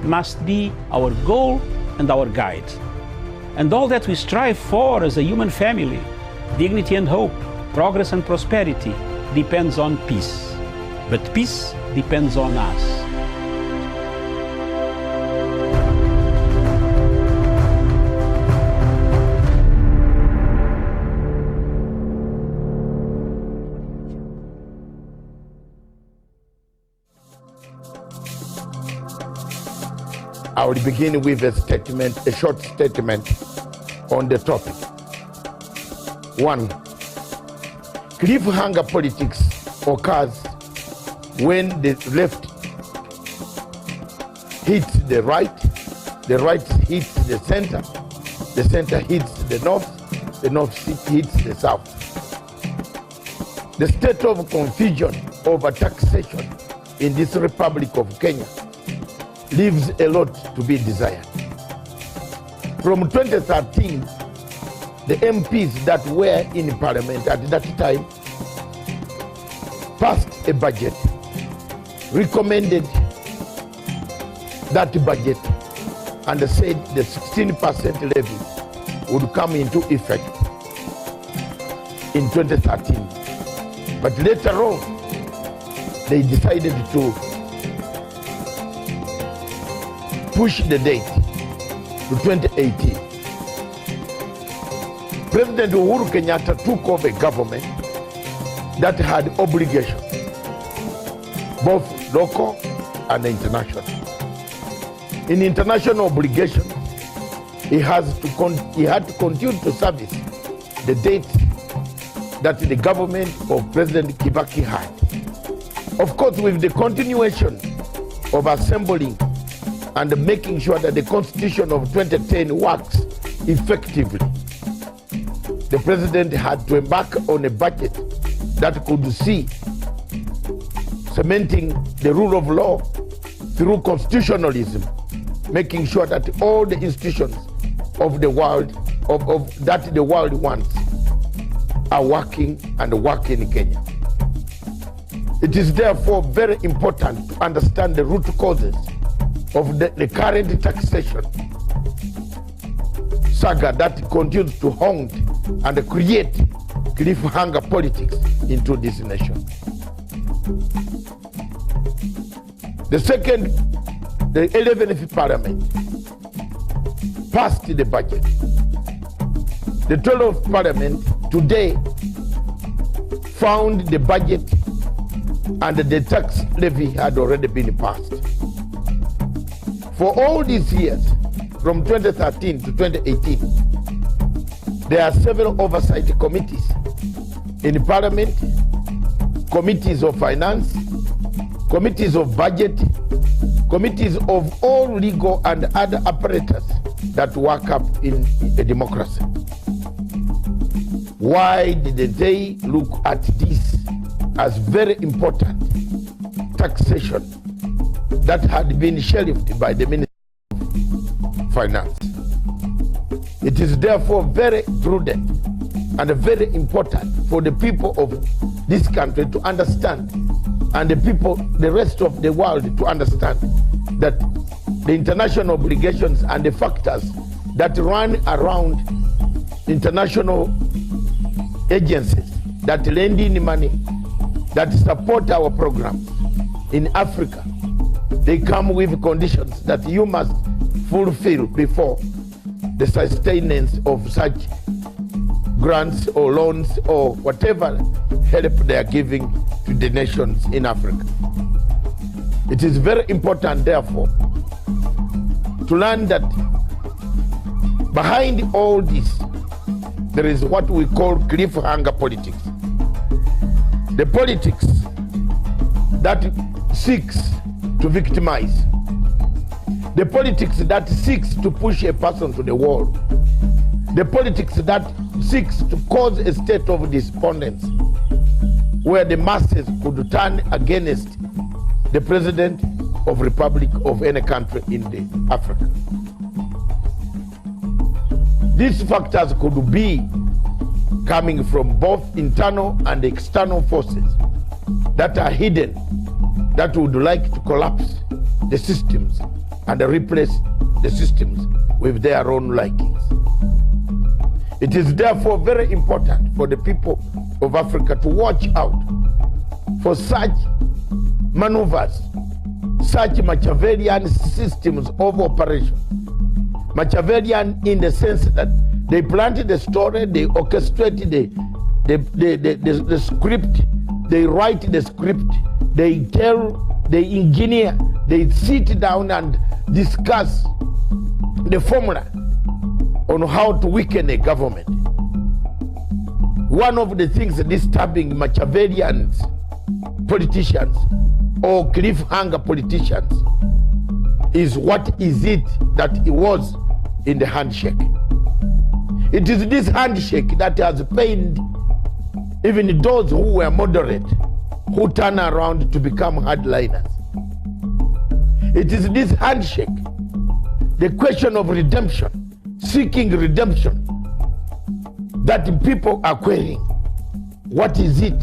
must be our goal and our guide. And all that we strive for as a human family, dignity and hope, progress and prosperity, depends on peace. But peace depends on us. I will begin with a short statement on the topic. 1. Cliffhanger politics occurs when the left hits the right hits the center hits the north hits the south. The state of confusion over taxation in this Republic of Kenya leaves a lot to be desired. From 2013, the MPs that were in Parliament at that time passed a budget, recommended that budget, and said the 16% levy would come into effect in 2013. But later on, they decided to push the date to 2018. President Uhuru Kenyatta took over a government that had obligations, both local and international. In international obligations, he had to continue to service the date that the government of President Kibaki had. Of course, with the continuation of assembling and making sure that the Constitution of 2010 works effectively, the president had to embark on a budget that could see cementing the rule of law through constitutionalism, making sure that all the institutions of the world, that the world wants, are working and working in Kenya. It is therefore very important to understand the root causes of the current taxation saga that continues to haunt and create cliffhanger politics into this nation. The 11th Parliament passed the budget. The 12th Parliament today found the budget and the tax levy had already been passed. For all these years, from 2013 to 2018, there are several oversight committees in Parliament, committees of finance, committees of budget, committees of all legal and other apparatus that work up in a democracy. Why did they look at this as very important taxation that had been shelved by the Ministry of Finance? It is therefore very prudent and very important for the people of this country to understand, and the rest of the world to understand, that the international obligations and the factors that run around international agencies that lend in money, that support our programs in Africa, they come with conditions that you must fulfill before the sustenance of such grants or loans or whatever help they are giving to the nations in Africa. It is very important, therefore, to learn that behind all this, there is what we call cliffhanger politics. The politics that seeks to victimize. The politics that seeks to push a person to the wall. The politics that seeks to cause a state of despondency where the masses could turn against the president of republic of any country in Africa. These factors could be coming from both internal and external forces that are hidden, that would like to collapse the systems and replace the systems with their own likings. It is therefore very important for the people of Africa to watch out for such maneuvers, such Machiavellian systems of operation. Machiavellian in the sense that they planted the story, they orchestrate the script, they write the script, they tell, they engineer, they sit down and discuss the formula on how to weaken a government. One of the things disturbing Machiavellian politicians or cliffhanger politicians is what is it that it was in the handshake. It is this handshake that has pained even those who were moderate, who turn around to become hardliners. It is this handshake, the question of redemption, seeking redemption, that people are querying. What is it?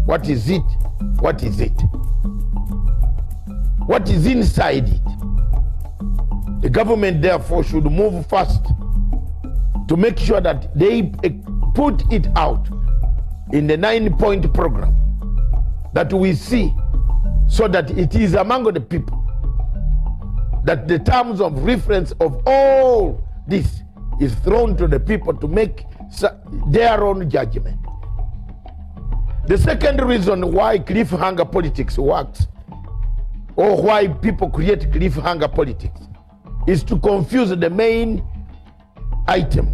What is it? What is it? What is inside it? The government therefore should move fast to make sure that they put it out in the 9-point program that we see, so that it is among the people that the terms of reference of all this is thrown to the people to make their own judgment. The second reason why cliffhanger politics works, or why people create cliffhanger politics, is to confuse the main item.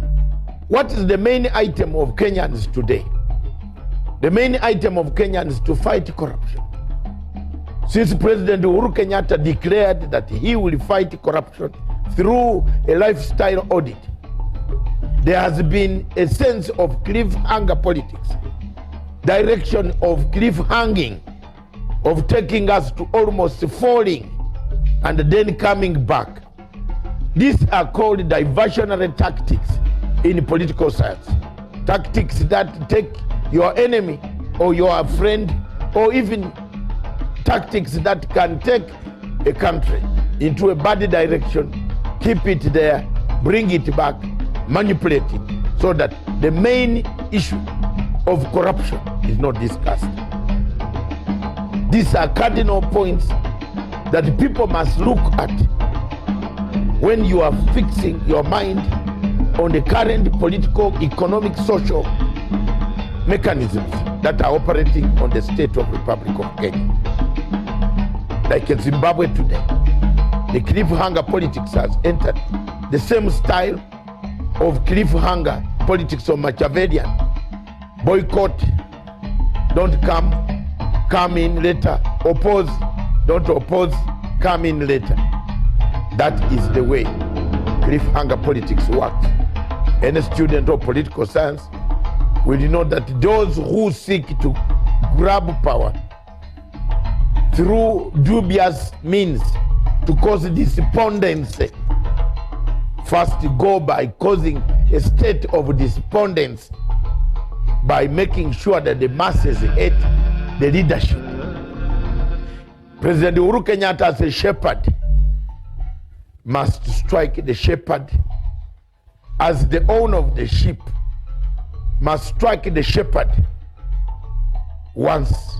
What is the main item of Kenyans today? The main item of Kenyans is to fight corruption. Since President Uhuru Kenyatta declared that he will fight corruption through a lifestyle audit, there has been a sense of cliffhanger politics, direction of cliffhanging, of taking us to almost falling and then coming back. These are called diversionary tactics in political science. Tactics that take your enemy or your friend, or even tactics that can take a country into a bad direction, keep it there, bring it back, manipulate it, so that the main issue of corruption is not discussed. These are cardinal points that people must look at when you are fixing your mind on the current political, economic, social mechanisms that are operating on the state of Republic of Kenya. Like in Zimbabwe today, the cliffhanger politics has entered the same style of cliffhanger politics of Machiavellian. Boycott, don't come, come in later. Oppose, don't oppose, come in later. That is the way cliffhanger politics works. Any student of political science will know that those who seek to grab power through dubious means to cause despondency first go by causing a state of despondence by making sure that the masses hate the leadership. President Uhuru Kenyatta, as a shepherd, must strike the shepherd. As the owner of the sheep, must strike the shepherd once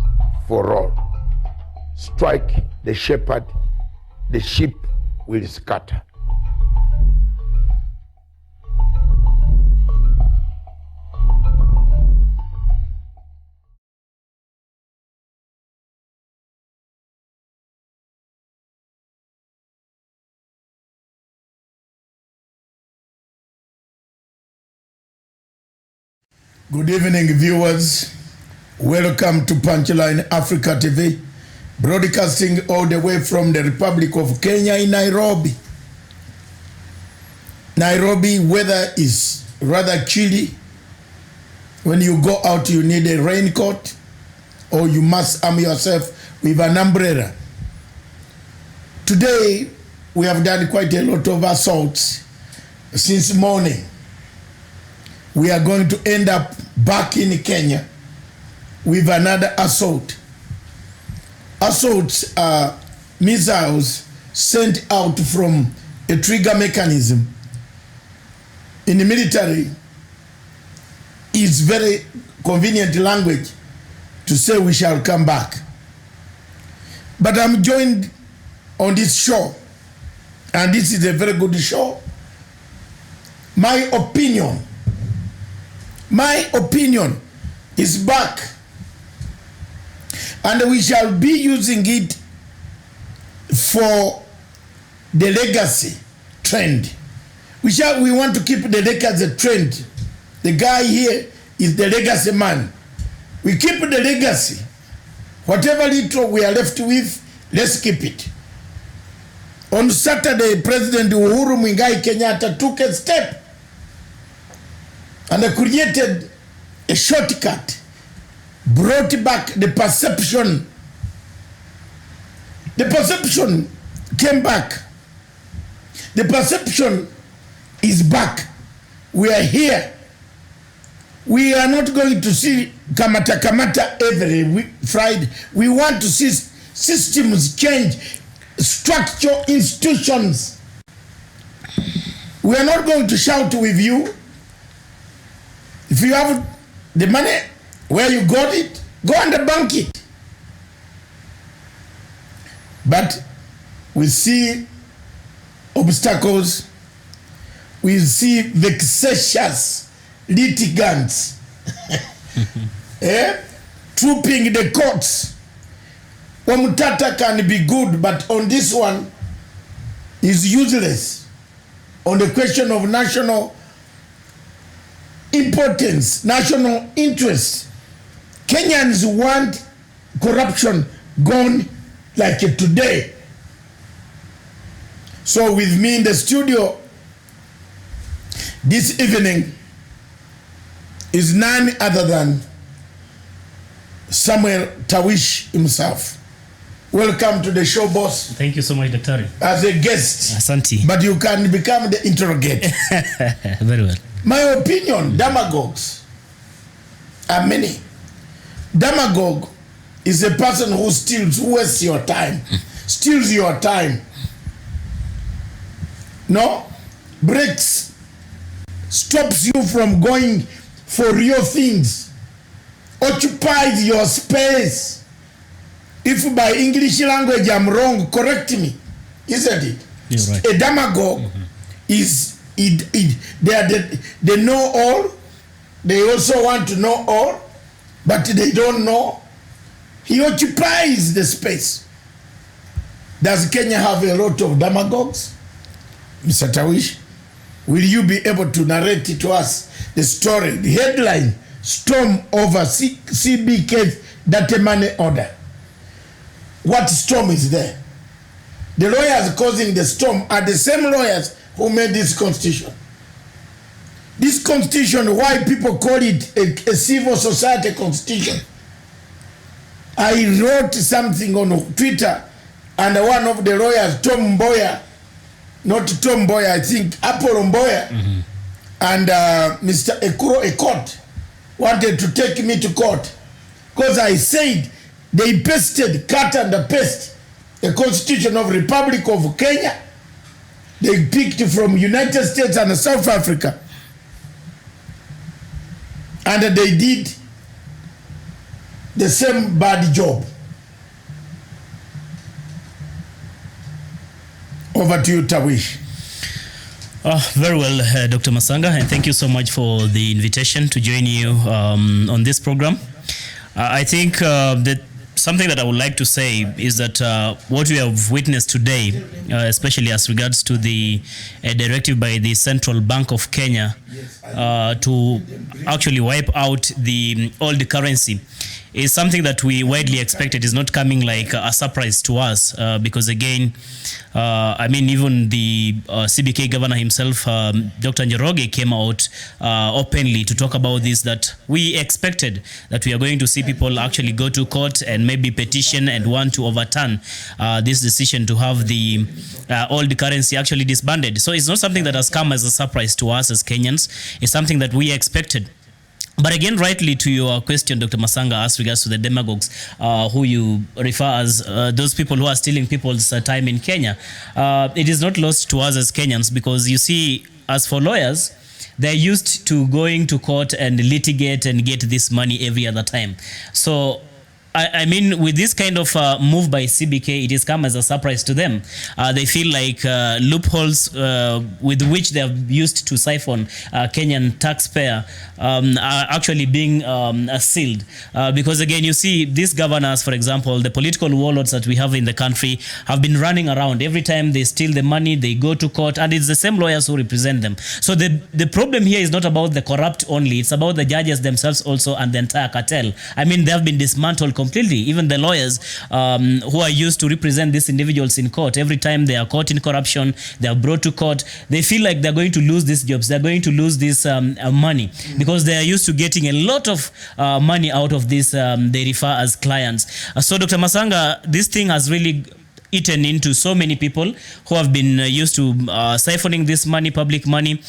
for all. Strike the shepherd, the sheep will scatter. Good evening, viewers. Welcome to Punchline Africa TV, broadcasting all the way from the Republic of Kenya in Nairobi. Nairobi weather is rather chilly. When you go out, you need a raincoat, or you must arm yourself with an umbrella. Today, we have done quite a lot of assaults since morning. We are going to end up back in Kenya with another assault. Assaults are missiles sent out from a trigger mechanism in the military is very convenient language to say we shall come back. But I'm joined on this show, and this is a very good show. My opinion is back, and we shall be using it for the legacy trend. We want to keep the legacy trend. The guy here is the legacy man. We keep the legacy. Whatever little we are left with, let's keep it. On Saturday, President Uhuru Muigai Kenyatta took a step and created a shortcut, brought back the perception. The perception came back. The perception is back. We are here. We are not going to see kamata every Friday. We want to see systems change, structure institutions. We are not going to shout with you. If you have the money where you got it, go and bank it. But we see obstacles, we see vexatious litigants trooping the courts. Wamutata can be good, but on this one is useless. On the question of national importance, national interest, Kenyans want corruption gone like today. So with me in the studio this evening is none other than Samuel Tawish himself. Welcome to the show, boss. Thank you so much, Dr. As a guest. Asante. But you can become the interrogator. Very well. My opinion, demagogues are many. Demagogue is a person who wastes your time, steals your time. No? Breaks, stops you from going for real things, occupies your space. If by English language I'm wrong, correct me, isn't it? You're right. A demagogue is they know all. They also want to know all, but they don't know. He occupies the space. Does Kenya have a lot of demagogues? Mr. Tawish, will you be able to narrate to us the story, the headline, storm over CBK's dirty money order? What storm is there? The lawyers causing the storm are the same lawyers who made this constitution. This constitution, why people call it a civil society constitution. I wrote something on Twitter, and one of the lawyers, Tom Mboya, not Tom Mboya, I think Apollo Mboya, and Mr. Ekuro Ekot wanted to take me to court because I said they pasted, cut and paste the Constitution of Republic of Kenya. They picked from United States and South Africa, and they did the same bad job. Over to you, Tawish. Very well, Dr. Masanga, and thank you so much for the invitation to join you on this program. I think that something that I would like to say is that what we have witnessed today, especially as regards to the directive by the Central Bank of Kenya to actually wipe out the old currency, is something that we widely expected. Is not coming like a surprise to us because again, I mean, even the CBK governor himself, Dr. Njoroge, came out openly to talk about this, that we expected that we are going to see people actually go to court and maybe petition and want to overturn this decision to have the old currency actually disbanded. So it's not something that has come as a surprise to us as Kenyans. It's something that we expected. But again, rightly to your question, Dr. Masanga, as regards to the demagogues who you refer as those people who are stealing people's time in Kenya, it is not lost to us as Kenyans, because you see, as for lawyers, they're used to going to court and litigate and get this money every other time. So I mean, with this kind of move by CBK, it has come as a surprise to them. They feel like loopholes with which they have used to siphon Kenyan taxpayer are actually being sealed. Because again, you see, these governors, for example, the political warlords that we have in the country have been running around. Every time they steal the money, they go to court, and it's the same lawyers who represent them. So the problem here is not about the corrupt only, it's about the judges themselves also and the entire cartel. I mean, they have been dismantled completely. Even the lawyers who are used to represent these individuals in court, every time they are caught in corruption, they are brought to court, they feel like they're going to lose these jobs, they're going to lose this money, because they are used to getting a lot of money out of this they refer as clients. So Dr. Masanga, this thing has really eaten into so many people who have been used to siphoning this money, public money.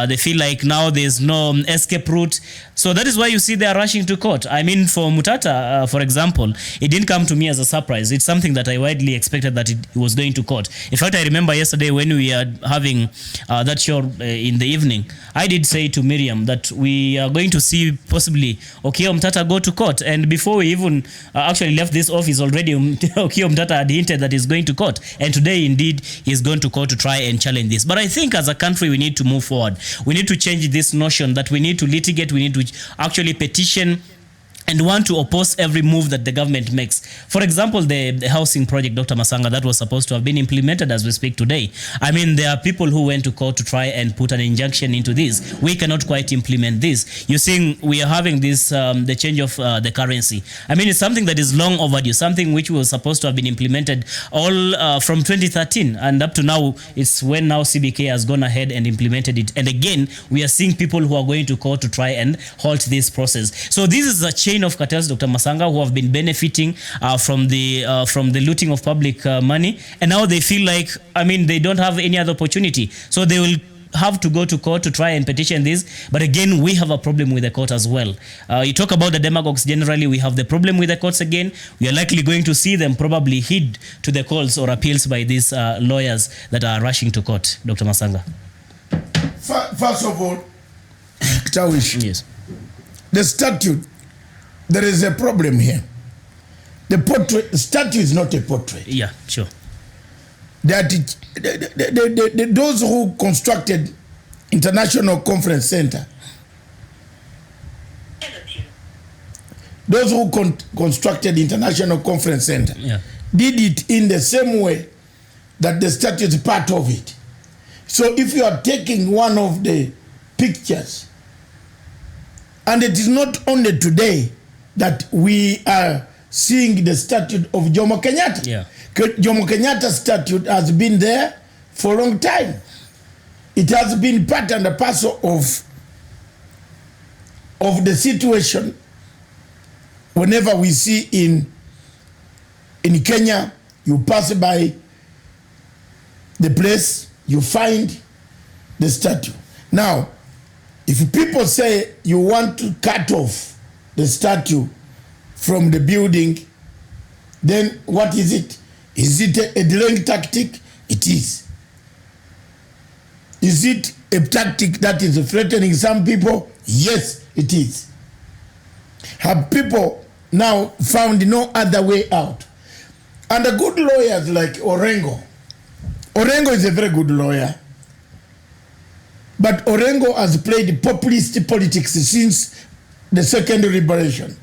They feel like now there's no escape route. So that is why you see they are rushing to court. I mean, for Mutata, for example, it didn't come to me as a surprise. It's something that I widely expected that it was going to court. In fact, I remember yesterday when we are having that show in the evening, I did say to Miriam that we are going to see possibly Okiya Mutata go to court. And before we even actually left this office already, Okiya Mutata had hinted that he's going to court. And today, indeed, he's going to court to try and challenge this. But I think as a country, we need to move forward. We need to change this notion that we need to litigate, we need to actually petition and want to oppose every move that the government makes. For example, the housing project, Dr. Masanga, that was supposed to have been implemented as we speak today. I mean, there are people who went to court to try and put an injunction into this. We cannot quite implement this. You're seeing we are having this, the change of the currency. I mean, it's something that is long overdue, something which was supposed to have been implemented all from 2013. And up to now, it's when now CBK has gone ahead and implemented it. And again, we are seeing people who are going to court to try and halt this process. So this is a chain of cartels, Dr. Masanga, who have been benefiting from the looting of public money, and now they feel like, I mean, they don't have any other opportunity, so they will have to go to court to try and petition this. But again, we have a problem with the court as well. You talk about the demagogues generally, we have the problem with the courts again. We are likely going to see them probably heed to the calls or appeals by these lawyers that are rushing to court, Dr. Masanga. First of all, Ktawish, yes, the statute, there is a problem here. The statue is not a portrait. Yeah, sure. That those who constructed International Conference Center, those who constructed International Conference Center, yeah, did it in the same way that the statue is part of it. So if you are taking one of the pictures, and it is not only today that we are seeing the statue of Jomo Kenyatta. Yeah. Jomo Kenyatta's statue has been there for a long time. It has been part and a parcel of the situation. Whenever we see in Kenya, you pass by the place, you find the statue. Now, if people say you want to cut off the statue from the building, then what is it? Is it a delaying tactic? It is. Is it a tactic that is threatening some people? Yes, it is. Have people now found no other way out? And the good lawyers like Orengo is a very good lawyer, but Orengo has played populist politics since the second liberation.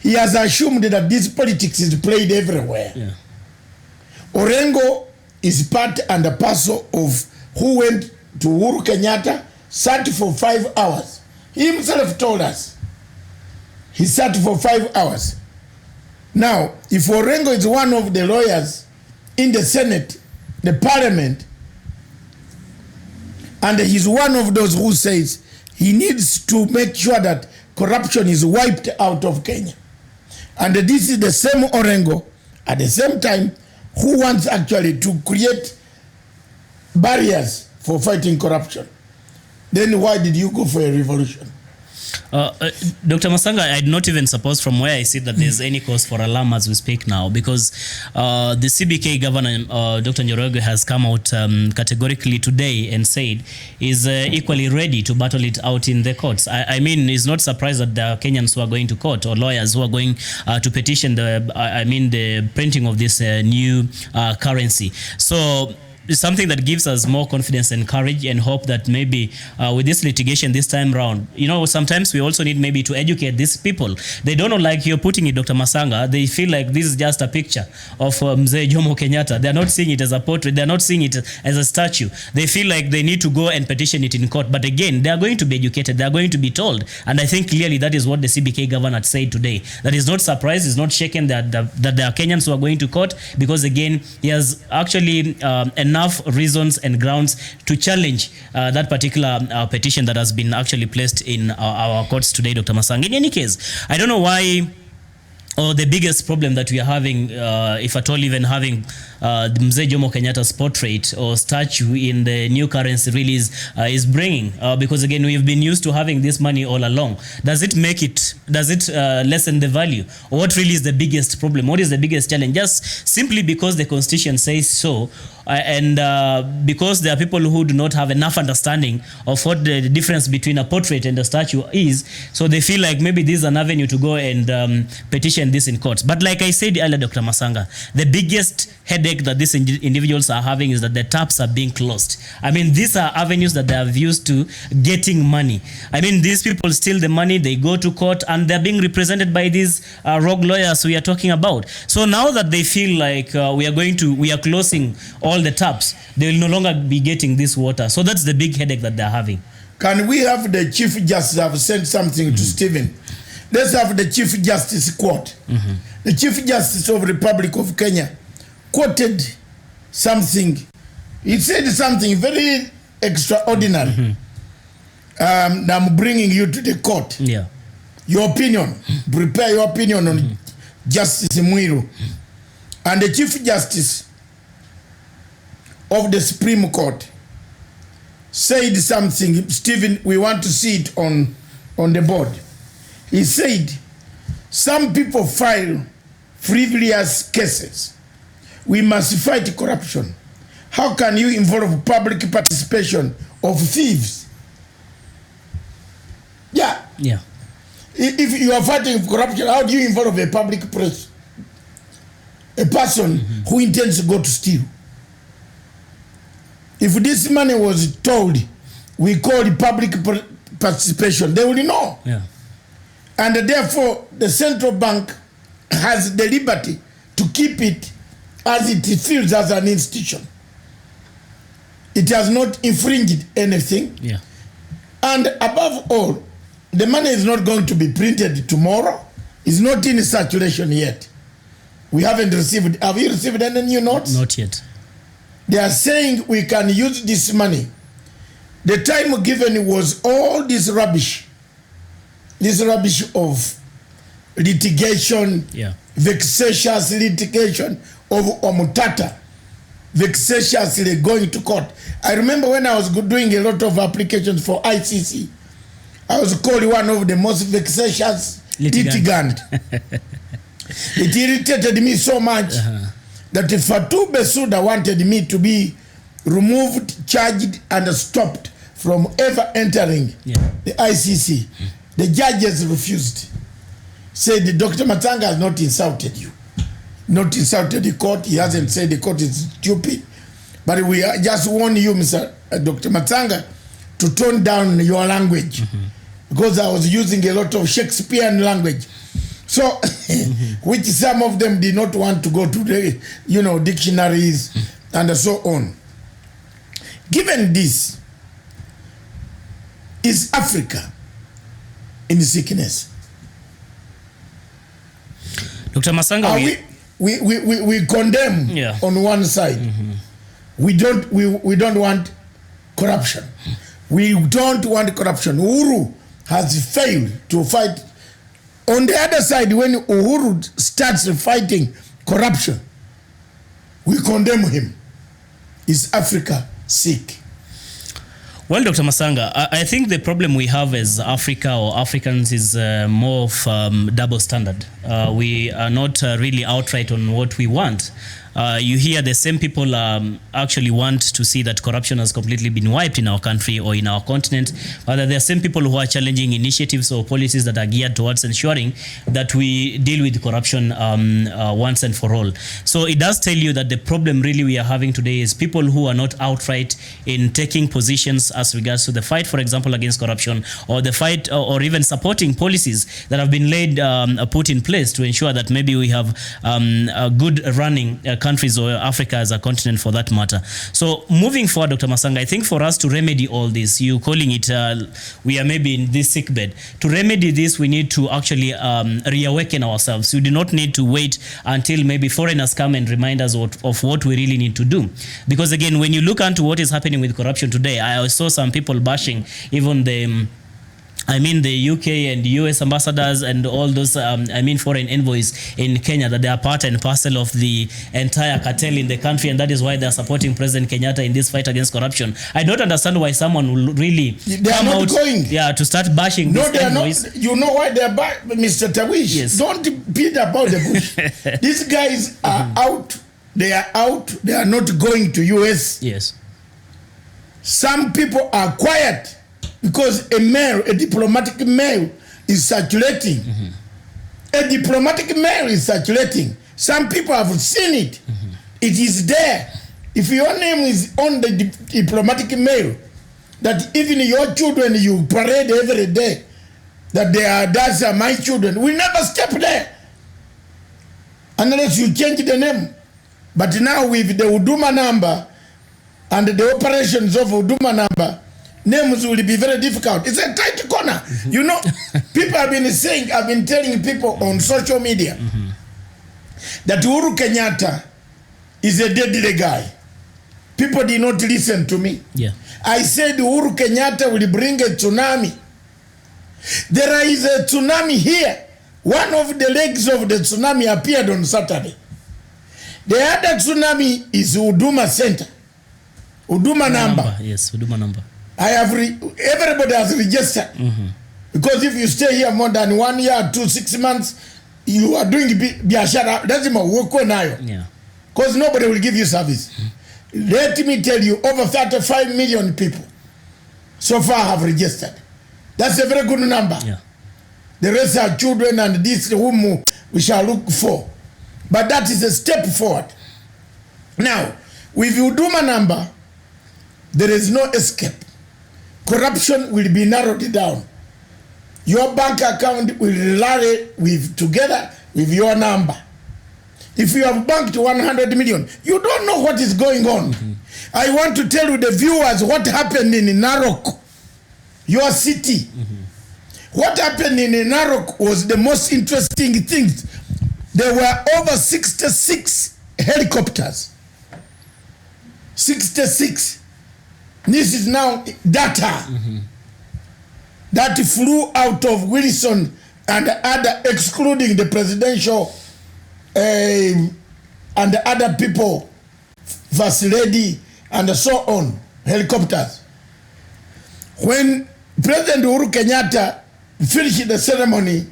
He has assumed that this politics is played everywhere. yeah. Orengo is part and a parcel of who went to Uhuru Kenyatta, sat for 5 hours. He himself told us. He sat for 5 hours. Now, if Orengo is one of the lawyers in the Senate, the Parliament, and he's one of those who says he needs to make sure that corruption is wiped out of Kenya. And this is the same Orengo, at the same time, who wants actually to create barriers for fighting corruption. Then why did you go for a revolution? Dr. Masanga, I'd not even suppose from where I see that there's any cause for alarm as we speak now, because the CBK governor, Dr. Njoroge, has come out categorically today and said is equally ready to battle it out in the courts. I mean, he's not surprised that there are Kenyans who are going to court or lawyers who are going to petition the printing of this new currency. So it's something that gives us more confidence and courage and hope that maybe with this litigation this time round, sometimes we also need maybe to educate these people. They don't know, like you're putting it, Dr. Masanga, they feel like this is just a picture of Mzee Jomo Kenyatta. They're not seeing it as a portrait. They're not seeing it as a statue. They feel like they need to go and petition it in court. But again, they are going to be educated. They are going to be told. And I think clearly that is what the CBK governor said today. That is not surprised. He's not shaken that there are Kenyans who are going to court, because again, he has actually enough reasons and grounds to challenge that particular petition that has been actually placed in our courts today, Dr. Masanga. In any case, I don't know why, or the biggest problem that we are having, if at all even having Mzee Jomo Kenyatta's portrait or statue in the new currency really is bringing, because again, we've been used to having this money all along. Does it lessen the value? Or what really is the biggest problem? What is the biggest challenge? Just simply because the constitution says so, and because there are people who do not have enough understanding of what the difference between a portrait and a statue is, so they feel like maybe this is an avenue to go and petition this in courts. But like I said earlier, Dr. Masanga, the biggest headache that these individuals are having is that the taps are being closed. I mean, these are avenues that they have used to getting money. I mean, these people steal the money, they go to court, and they're being represented by these rogue lawyers we are talking about. So now that they feel like we are closing all the taps, they will no longer be getting this water. So that's the big headache that they're having. Can we have the Chief Justice have sent something to Stephen? Let's have the Chief Justice quote. The Chief Justice of the Republic of Kenya quoted something. He said something very extraordinary. I'm bringing you to the court. Yeah. Your opinion. Prepare your opinion on Justice Mwiru. And the Chief Justice of the Supreme Court said something. Stephen, we want to see it on the board. He said, some people file frivolous cases. We must fight corruption. How can you involve public participation of thieves? Yeah. Yeah. If you are fighting corruption, how do you involve a public person who intends to go to steal? If this money was told, we call it public participation, they will know. Yeah. And therefore, the central bank has the liberty to keep it as it feels as an institution. It has not infringed anything. Yeah. And above all, the money is not going to be printed tomorrow. It's not in circulation yet. We haven't received. Have you received any new notes? Not yet. They are saying we can use this money. The time given was all this rubbish of litigation, vexatious litigation of Omutata, vexatiously going to court. I remember when I was doing a lot of applications for ICC, I was called one of the most vexatious litigant. It irritated me so much that Fatou Bensouda wanted me to be removed, charged, and stopped from ever entering the ICC. The judges refused. Said, Dr. Matanga has not insulted you. Not insulted the court. He hasn't said the court is stupid. But we just warn you, Mr. Dr. Matanga, to tone down your language. Because I was using a lot of Shakespearean language. So, which some of them did not want to go to the, dictionaries and so on. Given this, is Africa in sickness? Dr. Masanga, we condemn on one side. We don't want corruption. We don't want corruption. Uhuru has failed to fight. On the other side, when Uhuru starts fighting corruption, we condemn him. Is Africa sick? Well, Dr. Masanga, I think the problem we have as Africa or Africans is more of double standard. We are not really outright on what we want. You hear the same people actually want to see that corruption has completely been wiped in our country or in our continent, but there are same people who are challenging initiatives or policies that are geared towards ensuring that we deal with corruption once and for all. So it does tell you that the problem really we are having today is people who are not outright in taking positions as regards to the fight, for example, against corruption, or the fight or even supporting policies that have been put in place to ensure that maybe we have a good running countries or Africa as a continent for that matter. So moving forward, Dr. Masanga, I think for us to remedy all this, you calling it, we are maybe in this sick bed. To remedy this, we need to actually reawaken ourselves. We do not need to wait until maybe foreigners come and remind us of what we really need to do. Because again, when you look into what is happening with corruption today, I saw some people bashing even the UK and US ambassadors and all those, foreign envoys in Kenya, that they are part and parcel of the entire cartel in the country, and that is why they are supporting President Kenyatta in this fight against corruption. I don't understand why someone will really come out to start bashing these envoys. Not, you know why they are Mr. Tawish? Yes. Don't beat about the bush. These guys are out. They are out. They are not going to US. Yes. Some people are quiet because a diplomatic mail is circulating. Mm-hmm. A diplomatic mail is circulating. Some people have seen it. Mm-hmm. It is there. If your name is on the diplomatic mail, that even your children you parade every day, that that's my children, will never step there unless you change the name. But now with the Huduma number and the operations of Huduma number, names will be very difficult. It's a tight corner. Mm-hmm. You know, people have been saying, I've been telling people on social media that Uhuru Kenyatta is a deadly guy. People did not listen to me. Yeah. I said Uhuru Kenyatta will bring a tsunami. There is a tsunami here. One of the legs of the tsunami appeared on Saturday. The other tsunami is Huduma Center. Huduma number. Yes, Huduma number. Everybody has registered. Mm-hmm. Because if you stay here more than 1 year, 6 months, you are doing biashara. Yeah. Because nobody will give you service. Mm-hmm. Let me tell you, over 35 million people so far have registered. That's a very good number. Yeah. The rest are children and this whom we shall look for. But that is a step forward. Now, with Huduma number, there is no escape. Corruption will be narrowed down. Your bank account will rely together with your number. If you have banked 100 million, you don't know what is going on. Mm-hmm. I want to tell you, the viewers, what happened in Narok, your city. Mm-hmm. What happened in Narok was the most interesting thing. There were over 66 helicopters. 66. This is now data. Mm-hmm. That flew out of Wilson and other, excluding the presidential and the other people, First Lady and so on, helicopters. When President Uhuru Kenyatta finished the ceremony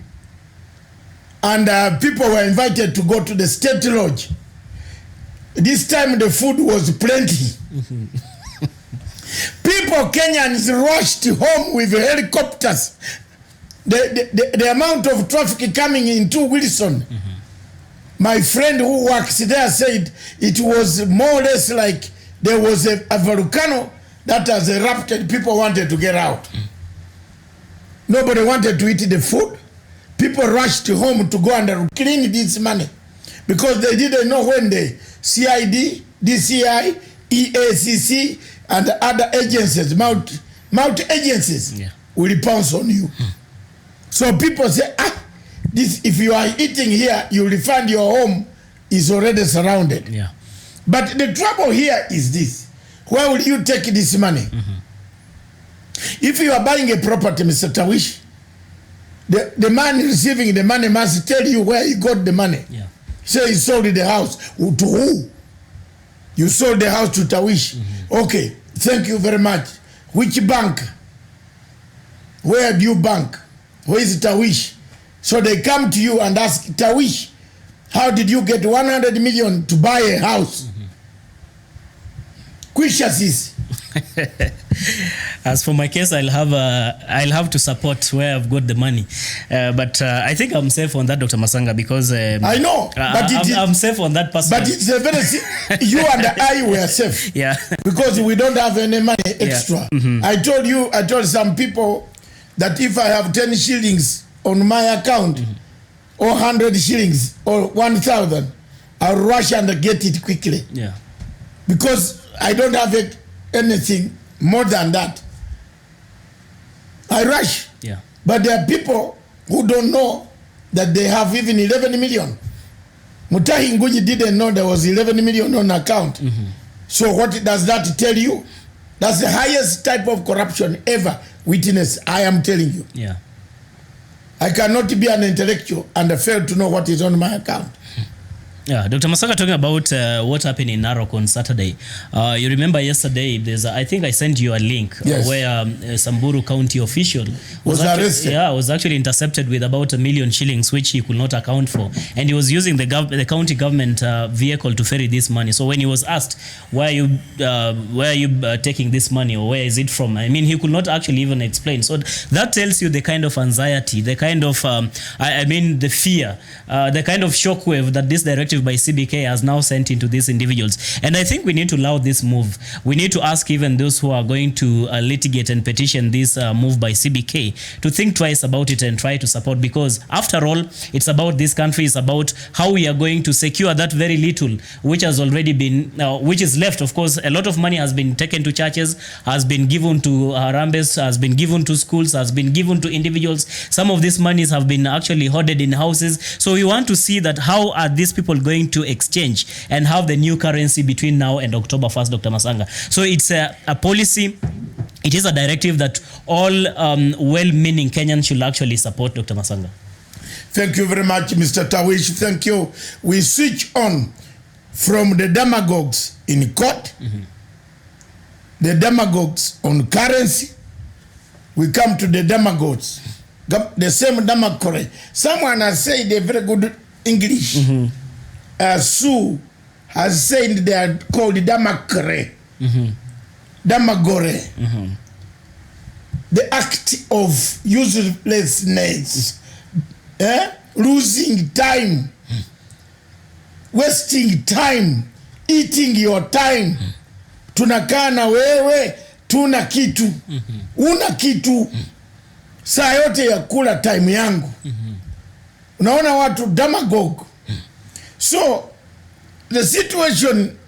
and people were invited to go to the state lodge, this time the food was plenty. Mm-hmm. People, Kenyans, rushed home with helicopters. The amount of traffic coming into Wilson, mm-hmm. My friend who works there said it was more or less like there was a volcano that has erupted. People wanted to get out. Mm. Nobody wanted to eat the food. People rushed home to go and clean this money because they didn't know when the CID, DCI, EACC, and other agencies, multi agencies, will pounce on you. Mm. So people say, this, if you are eating here, you will find your home is already surrounded. Yeah. But the trouble here is this. Where will you take this money? Mm-hmm. If you are buying a property, Mr. Tawish, the man receiving the money must tell you where he got the money. Yeah. So he sold the house. To who? You sold the house to Tawish. Mm-hmm. Okay, thank you very much. which bank? Where do you bank? Where is Tawish? So they come to you and ask, Tawish, how did you get 100 million to buy a house? Quishasis. As for my case, I'll have to support where I've got the money, but I think I'm safe on that, Dr. Masanga, because I know, but I'm safe on that person. But it's a very you and I were safe, yeah, because we don't have any money extra. Yeah. I told some people that if I have 10 shillings on my account, or 100 shillings or 1,000, I'll rush and get it quickly. Yeah, because I don't have anything more than that. I rush. Yeah. But there are people who don't know that they have even 11 million. Mutahi Nguji didn't know there was 11 million on account. So what does that tell you? That's the highest type of corruption ever witnessed, I am telling you. Yeah. I cannot be an intellectual and fail to know what is on my account. Yeah, Dr. Masanga, talking about what happened in Narok on Saturday. You remember yesterday, I think I sent you a link. Yes. Where Samburu County official was arrested. Yeah, was actually intercepted with about 1 million shillings, which he could not account for, and he was using the county government vehicle to ferry this money. So when he was asked, where are you taking this money, or where is it from? I mean, he could not actually even explain. So that tells you the kind of anxiety, the kind of the fear, the kind of shockwave that this directive by CBK has now sent into these individuals. And I think we need to allow this move. We need to ask even those who are going to litigate and petition this move by CBK to think twice about it and try to support, because after all, it's about this country. It's about how we are going to secure that very little which has already been, which is left. Of course, a lot of money has been taken to churches, has been given to Harambes, has been given to schools, has been given to individuals. Some of these monies have been actually hoarded in houses. So we want to see that how are these people going to exchange and have the new currency between now and October 1st, Dr. Masanga. So it's a policy. It is a directive that all well-meaning Kenyans should actually support, Dr. Masanga. Thank you very much, Mr. Tawish. Thank you. We switch on from the demagogues in court, the demagogues on currency. We come to the demagogues, the same demagogue. Someone has said a very good English. Sue has said they are called damagore. Damagore. The act of uselessness, losing time, wasting time, eating your time. Tunakaa na wewe, tuna kitu, una kitu, saa yote ya kula time yangu. Unaona watu demagogue. So the situation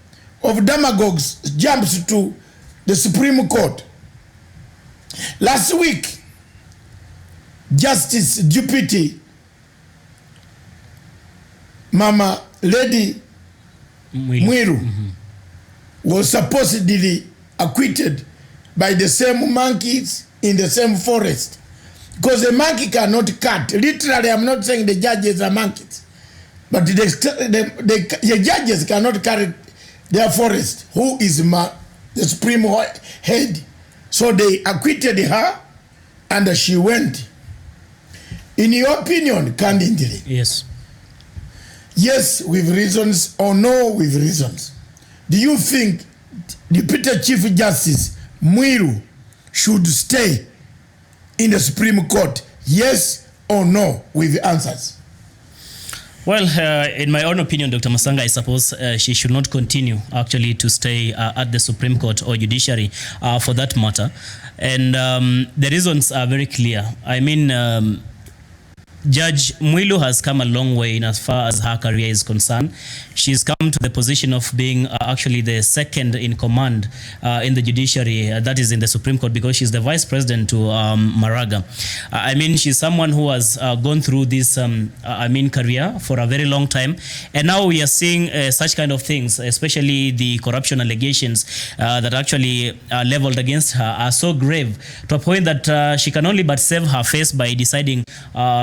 of demagogues jumps to the Supreme Court. Last week, Justice Deputy Mama Lady Mwiru was supposedly acquitted by the same monkeys in the same forest. Because the monkey cannot cut. Literally, I'm not saying the judges are monkeys. But the judges cannot carry their forest. Who is the supreme head? So they acquitted her and she went. In your opinion, candidly. Yes. Yes, with reasons, or no with reasons. Do you think Deputy Chief Justice Mwiru should stay in the Supreme Court? Yes or no with answers? Well, in my own opinion, Dr. Masanga, I suppose she should not continue actually to stay at the Supreme Court or judiciary for that matter. And the reasons are very clear. I mean, Judge Mwilu has come a long way in as far as her career is concerned. She's come to the position of being actually the second in command in the judiciary, that is in the Supreme Court, because she's the vice president to Maraga. I mean, she's someone who has gone through this, career for a very long time. And now we are seeing such kind of things, especially the corruption allegations that actually are leveled against her are so grave to a point that she can only but save her face by deciding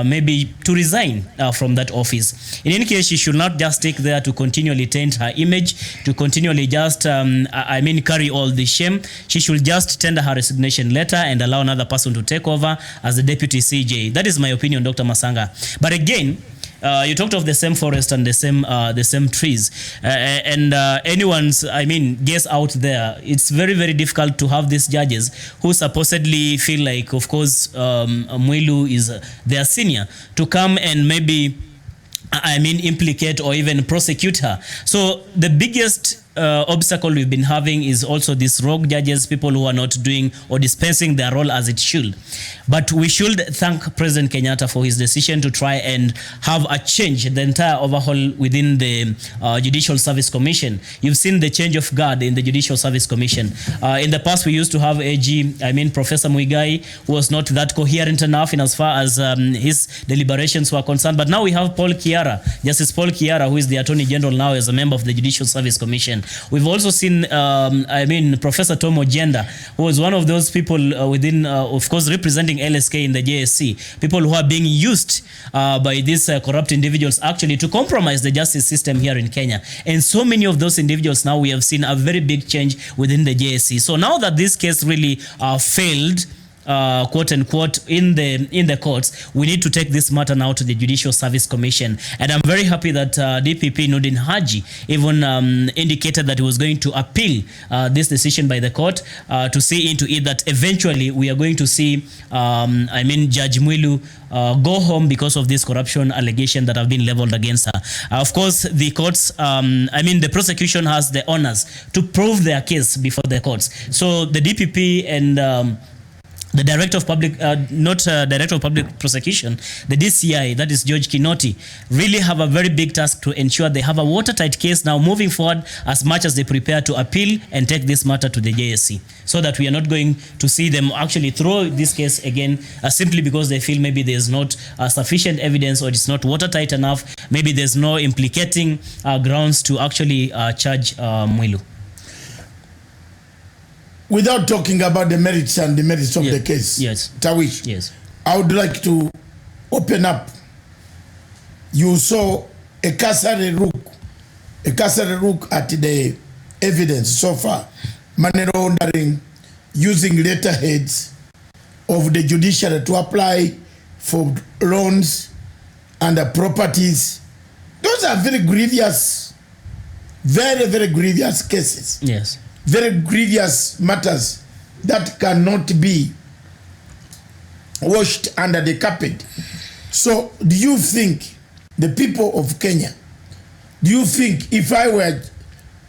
maybe maybe to resign from that office. In any case, she should not just stick there to continually taint her image, to continually just, carry all the shame. She should just tender her resignation letter and allow another person to take over as the deputy CJ. That is my opinion, Dr. Masanga. But again, you talked of the same forest and the same trees, and anyone's guess out there, it's very, very difficult to have these judges who supposedly feel like, of course, Mwilu is their senior, to come and maybe implicate or even prosecute her. So the biggest obstacle we've been having is also these rogue judges, people who are not doing or dispensing their role as it should. But we should thank President Kenyatta for his decision to try and have a change, the entire overhaul within the Judicial Service Commission. You've seen the change of guard in the Judicial Service Commission. In the past, we used to have Professor Muigai, who was not that coherent enough in as far as his deliberations were concerned. But now we have Justice Paul Kiara, who is the Attorney General now as a member of the Judicial Service Commission. We've also seen, Professor Tom Ojenda, who was one of those people within, of course, representing LSK in the JSC, people who are being used by these corrupt individuals actually to compromise the justice system here in Kenya. And so many of those individuals now we have seen a very big change within the JSC. So now that this case really failed, quote unquote, in the courts, we need to take this matter now to the Judicial Service Commission. And I'm very happy that DPP Nordin Haji even indicated that he was going to appeal this decision by the court to see into it that eventually we are going to see Judge Mwilu go home because of this corruption allegation that have been leveled against her. Of course, the courts, the prosecution has the honors to prove their case before the courts. So the DPP and the Director of Public, Director of Public Prosecution, the DCI, that is George Kinoti, really have a very big task to ensure they have a watertight case now moving forward as much as they prepare to appeal and take this matter to the JSC, so that we are not going to see them actually throw this case again simply because they feel maybe there's not sufficient evidence or it's not watertight enough. Maybe there's no implicating grounds to actually charge Mwilu. Without talking about the merits and demerits of the case, Tawish, yes, I would like to open up. You saw a cursory look at the evidence so far, money laundering, using letterheads of the judiciary to apply for loans and properties. Those are very grievous, very, very grievous cases. Yes. Very grievous matters that cannot be washed under the carpet. So do you think, the people of Kenya, do you think if I were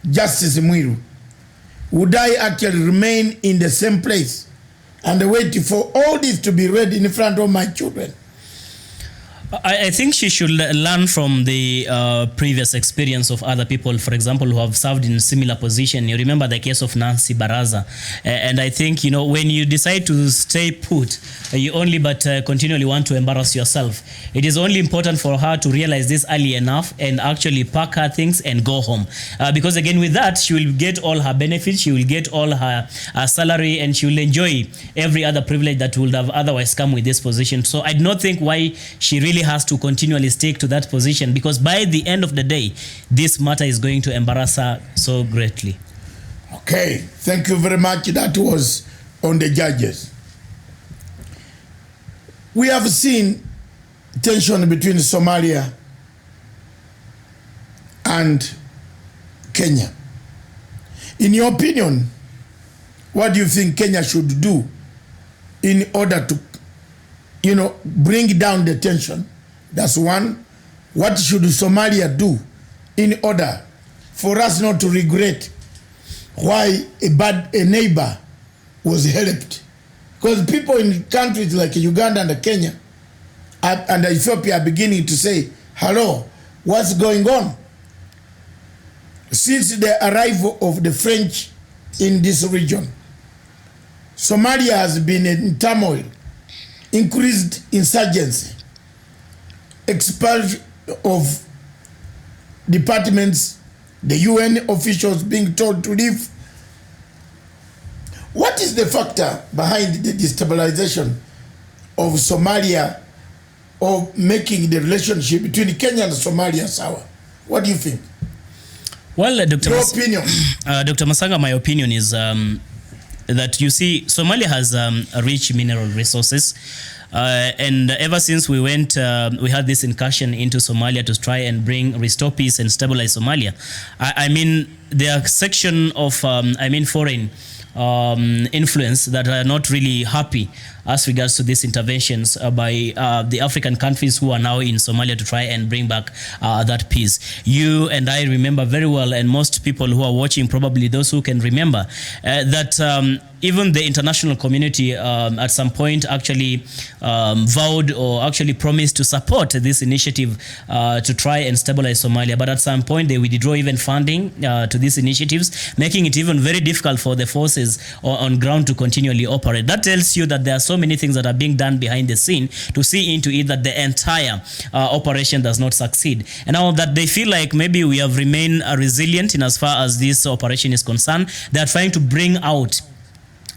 Justice Mwilu, would I actually remain in the same place and wait for all this to be read in front of my children? I think she should learn from the previous experience of other people, for example, who have served in similar position. You remember the case of Nancy Baraza. And I think, when you decide to stay put, you only but continually want to embarrass yourself. It is only important for her to realize this early enough and actually pack her things and go home. Because again, with that, she will get all her benefits, she will get all her salary, and she will enjoy every other privilege that would have otherwise come with this position. So I do not think why she really has to continually stick to that position, because by the end of the day, this matter is going to embarrass her so greatly. Okay, thank you very much. That was on the judges. We have seen tension between Somalia and Kenya. In your opinion, what do you think Kenya should do in order to bring down the tension? That's one. What should Somalia do in order for us not to regret why a neighbor was helped? Because people in countries like Uganda and Kenya and Ethiopia are beginning to say, hello, what's going on? Since the arrival of the French in this region, Somalia has been in turmoil, increased insurgency, expulsion of departments, the UN officials being told to leave. What is the factor behind the destabilization of Somalia of making the relationship between Kenya and Somalia sour? What do you think? Well, Dr. Your opinion. Dr. Masanga, my opinion is that you see, Somalia has rich mineral resources. And ever since we went, we had this incursion into Somalia to try and restore peace and stabilize Somalia. I mean, there are section of, foreign influence that are not really happy as regards to these interventions by the African countries who are now in Somalia to try and bring back that peace. You and I remember very well, and most people who are watching, probably those who can remember, that even the international community at some point actually vowed or actually promised to support this initiative to try and stabilize Somalia. But at some point they withdraw even funding to these initiatives, making it even very difficult for the forces on ground to continually operate. That tells you that there are so many things that are being done behind the scene to see into it that the entire operation does not succeed. And now that they feel like maybe we have remained resilient in as far as this operation is concerned, they are trying to bring out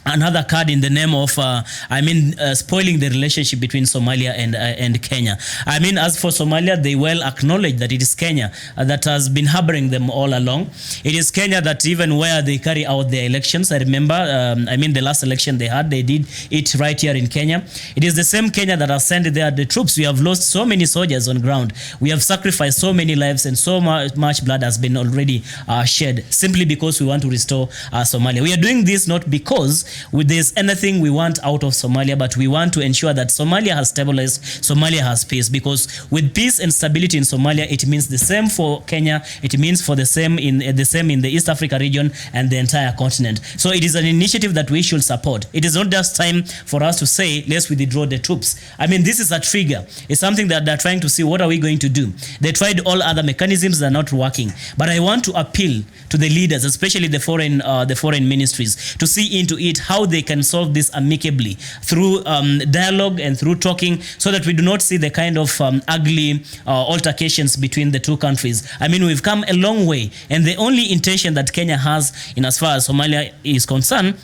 another card in the name of, spoiling the relationship between Somalia and Kenya. I mean, as for Somalia, they well acknowledge that it is Kenya that has been harboring them all along. It is Kenya that even where they carry out their elections, I remember, the last election they had, they did it right here in Kenya. It is the same Kenya that has sent there the troops. We have lost so many soldiers on ground. We have sacrificed so many lives, and so much blood has been already shed simply because we want to restore Somalia. We are doing this not because there's anything we want out of Somalia, but we want to ensure that Somalia has stabilized, Somalia has peace, because with peace and stability in Somalia, it means the same for Kenya, it means for the same in the East Africa region and the entire continent. So it is an initiative that we should support. It is not just time for us to say, let's withdraw the troops. I mean, this is a trigger. It's something that they're trying to see, what are we going to do? They tried all other mechanisms that are not working. But I want to appeal to the leaders, especially the foreign ministries, to see into it how they can solve this amicably through dialogue and through talking, so that we do not see the kind of ugly altercations between the two countries. I mean, we've come a long way, and the only intention that Kenya has in as far as Somalia is concerned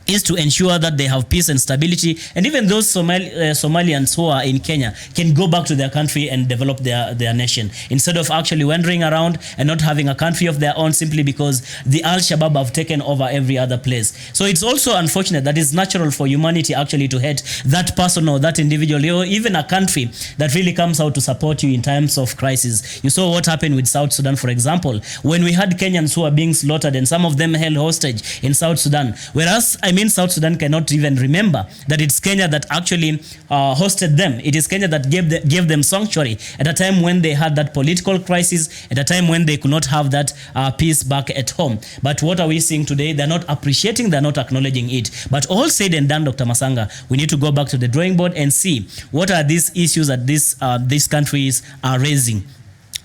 is to ensure that they have peace and stability, and even those Somalians who are in Kenya can go back to their country and develop their nation, instead of actually wandering around and not having a country of their own simply because the Al-Shabaab have taken over every other place. So it's also unfortunate that it's natural for humanity actually to hate that person or that individual, or even a country that really comes out to support you in times of crisis. You saw what happened with South Sudan, for example, when we had Kenyans who are being slaughtered and some of them held hostage in South Sudan, whereas South Sudan cannot even remember that it's Kenya that actually hosted them. It is Kenya that gave them sanctuary at a time when they had that political crisis, at a time when they could not have that peace back at home. But what are we seeing today? They're not appreciating, they're not acknowledging it. But all said and done, Dr. Masanga, we need to go back to the drawing board and see what are these issues that these countries are raising.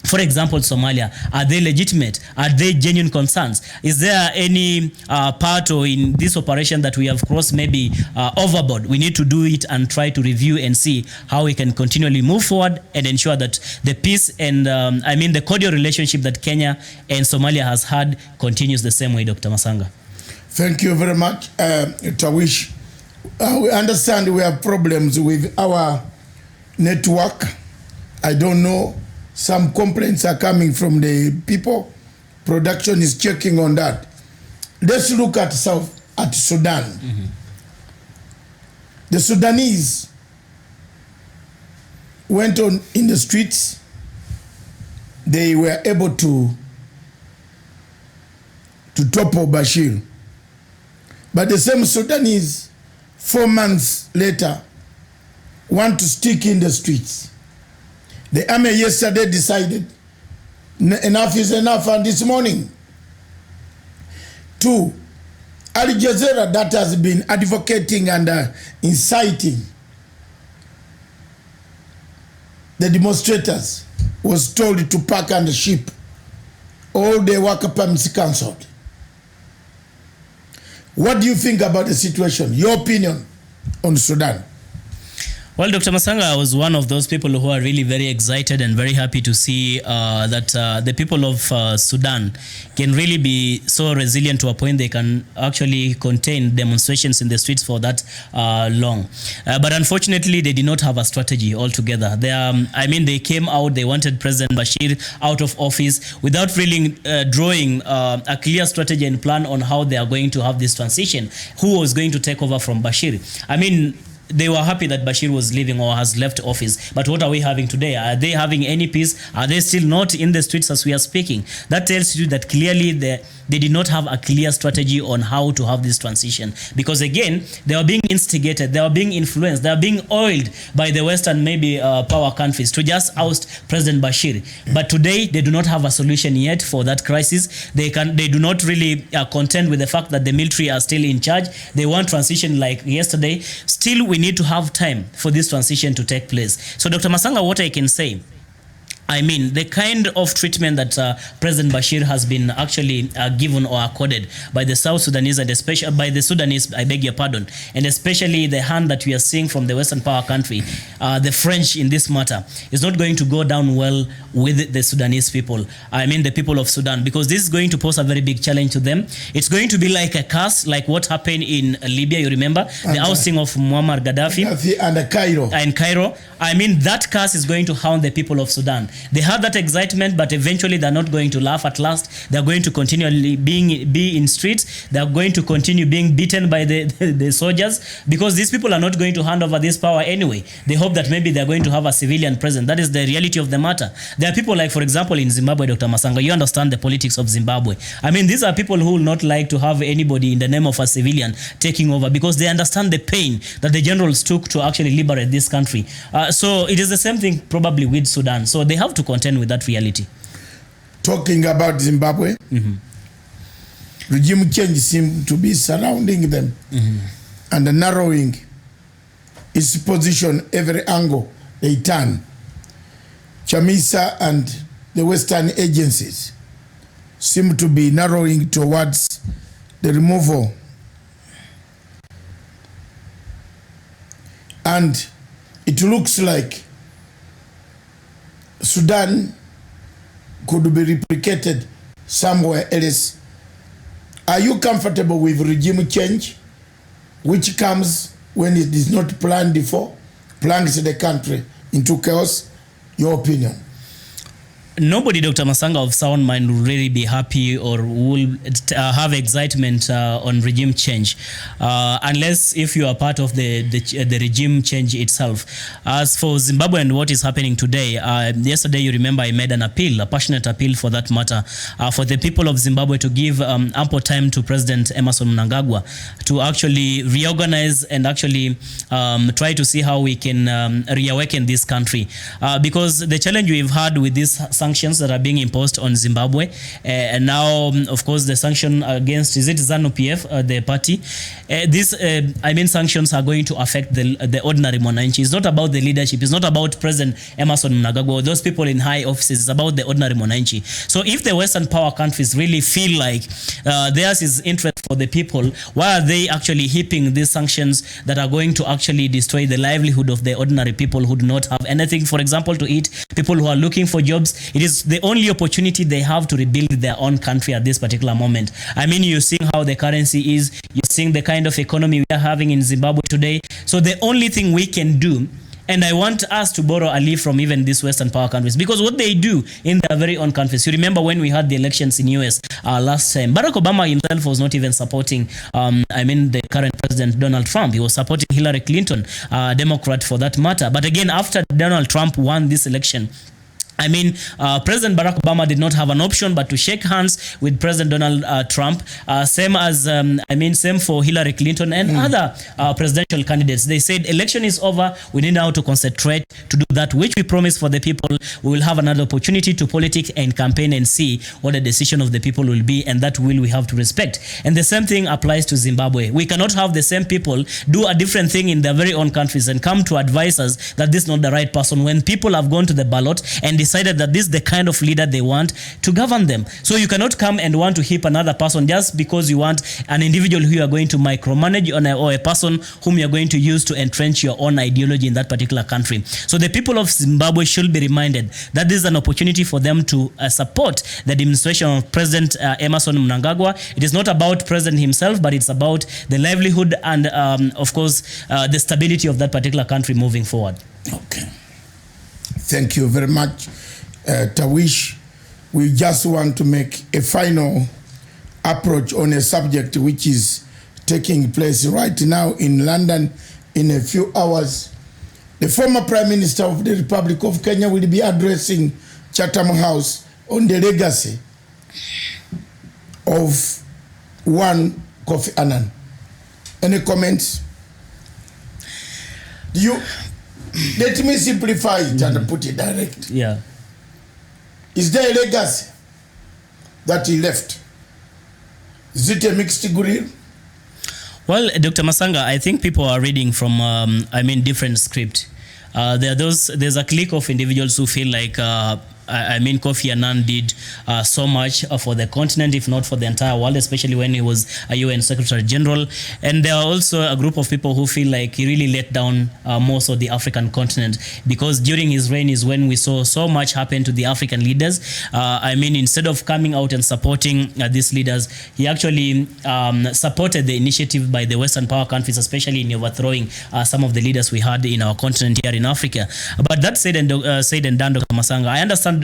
For example, Somalia, are they legitimate? Are they genuine concerns? Is there any part or in this operation that we have crossed maybe overboard? We need to do it and try to review and see how we can continually move forward and ensure that the peace and the cordial relationship that Kenya and Somalia has had continues the same way, Dr. Masanga. Thank you very much, Tawish. We understand we have problems with our network. I don't know. Some complaints are coming from the people. Production is checking on that. Let's look at Sudan. Mm-hmm. The Sudanese went on in the streets. They were able to topple Bashir. But the same Sudanese, 4 months later, want to stick in the streets. The army yesterday decided enough is enough, and this morning, 2, Al Jazeera, that has been advocating and inciting the demonstrators, was told to pack and ship. All the worker permits cancelled. What do you think about the situation? Your opinion on Sudan? Well, Dr. Masanga was one of those people who are really very excited and very happy to see that the people of Sudan can really be so resilient to a point they can actually contain demonstrations in the streets for that long. But unfortunately, they did not have a strategy altogether. They came out, they wanted President Bashir out of office without really drawing a clear strategy and plan on how they are going to have this transition, who was going to take over from Bashir. They were happy that Bashir was leaving or has left office. But what are we having today? Are they having any peace? Are they still not in the streets as we are speaking? That tells you that clearly they did not have a clear strategy on how to have this transition. Because again, they are being instigated, they are being influenced, they are being oiled by the Western maybe power countries to just oust President Bashir. But today, they do not have a solution yet for that crisis. They do not really contend with the fact that the military are still in charge. They want transition like yesterday. Still, we need to have time for this transition to take place. So, Dr. Masanga, what I can say, the kind of treatment that President Bashir has been actually given or accorded by the South Sudanese and especially by the Sudanese, I beg your pardon, and especially the hand that we are seeing from the Western power country, the French in this matter, is not going to go down well with the Sudanese people. The people of Sudan, because this is going to pose a very big challenge to them. It's going to be like a curse, like what happened in Libya, you remember? The ousting of Muammar Gaddafi. And Cairo. That curse is going to hound the people of Sudan. They have that excitement, but eventually they're not going to laugh at last. They're going to continually be in streets. They're going to continue being beaten by the soldiers, because these people are not going to hand over this power anyway. They hope that maybe they're going to have a civilian president. That is the reality of the matter. There are people like, for example, in Zimbabwe, Dr. Masanga, you understand the politics of Zimbabwe. These are people who will not like to have anybody in the name of a civilian taking over, because they understand the pain that the generals took to actually liberate this country. So it is the same thing probably with Sudan. So they have to contend with that reality. Talking about Zimbabwe, regime change seems to be surrounding them and narrowing its position every angle they turn. Chamisa and the Western agencies seem to be narrowing towards the removal and it looks like Sudan could be replicated somewhere else. Are you comfortable with regime change, which comes when it is not planned before, plunges the country into chaos? Your opinion? Nobody, Dr. Masanga, of sound mind will really be happy or will have excitement on regime change, unless if you are part of the regime change itself. As for Zimbabwe and what is happening today, yesterday you remember I made an appeal, a passionate appeal for that matter, for the people of Zimbabwe to give ample time to President Emerson Mnangagwa to actually reorganize and actually try to see how we can reawaken this country, because the challenge we've had with this sanctions that are being imposed on Zimbabwe, and now, of course, the sanction against, is it ZANU-PF, the party? These sanctions are going to affect the ordinary Mwananchi. It's not about the leadership. It's not about President Emerson Mnangagwa or those people in high offices. It's about the ordinary Mwananchi. So if the Western power countries really feel like theirs is interest for the people, why are they actually heaping these sanctions that are going to actually destroy the livelihood of the ordinary people who do not have anything, for example, to eat, people who are looking for jobs? It is the only opportunity they have to rebuild their own country at this particular moment. You're seeing how the currency is, you're seeing the kind of economy we are having in Zimbabwe today. So the only thing we can do, and I want us to borrow a leaf from even these Western power countries, because what they do in their very own countries. You remember when we had the elections in US last time, Barack Obama himself was not even supporting, the current president, Donald Trump. He was supporting Hillary Clinton, Democrat for that matter. But again, after Donald Trump won this election, President Barack Obama did not have an option but to shake hands with President Donald Trump. Same for Hillary Clinton and other presidential candidates. They said election is over. We need now to concentrate to do that which we promised for the people. We will have another opportunity to politic and campaign and see what the decision of the people will be, and that will we have to respect. And the same thing applies to Zimbabwe. We cannot have the same people do a different thing in their very own countries and come to advise us that this is not the right person when people have gone to the ballot and decided that this is the kind of leader they want to govern them. So you cannot come and want to hip another person just because you want an individual who you are going to micromanage or a person whom you are going to use to entrench your own ideology in that particular country. So the people of Zimbabwe should be reminded that this is an opportunity for them to support the administration of President Emerson Mnangagwa. It is not about President himself, but it's about the livelihood and, of course, the stability of that particular country moving forward. Okay. Thank you very much, Tawish. We just want to make a final approach on a subject which is taking place right now in London in a few hours. The former Prime Minister of the Republic of Kenya will be addressing Chatham House on the legacy of one Kofi Annan. Any comments? Let me simplify it and put it direct. Yeah. Is there a legacy that he left? Is it a mixed grill? Well, Dr. Masanga, I think people are reading from, different script. There's a clique of individuals who feel like, Kofi Annan did so much for the continent, if not for the entire world, especially when he was a UN Secretary General. And there are also a group of people who feel like he really let down most of the African continent, because during his reign is when we saw so much happen to the African leaders. Instead of coming out and supporting these leaders, he actually supported the initiative by the Western power countries, especially in overthrowing some of the leaders we had in our continent here in Africa. But that said and done, Dr. Masanga, I understand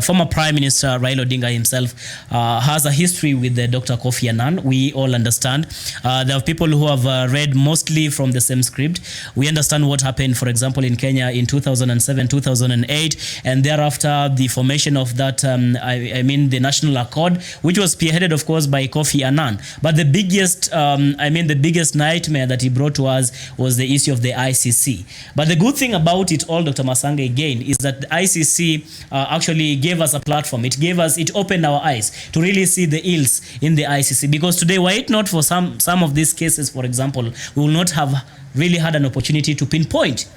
former Prime Minister Raila Odinga himself has a history with Dr. Kofi Annan. We all understand. There are people who have read mostly from the same script. We understand what happened, for example, in Kenya in 2007, 2008, and thereafter the formation of that, the National Accord, which was spearheaded, of course, by Kofi Annan. But the biggest nightmare that he brought to us was the issue of the ICC. But the good thing about it all, Dr. Masanga, again, is that the ICC actually gave us a platform. It opened our eyes to really see the ills in the ICC, because today, were it not for some of these cases, for example, we will not have really had an opportunity to pinpoint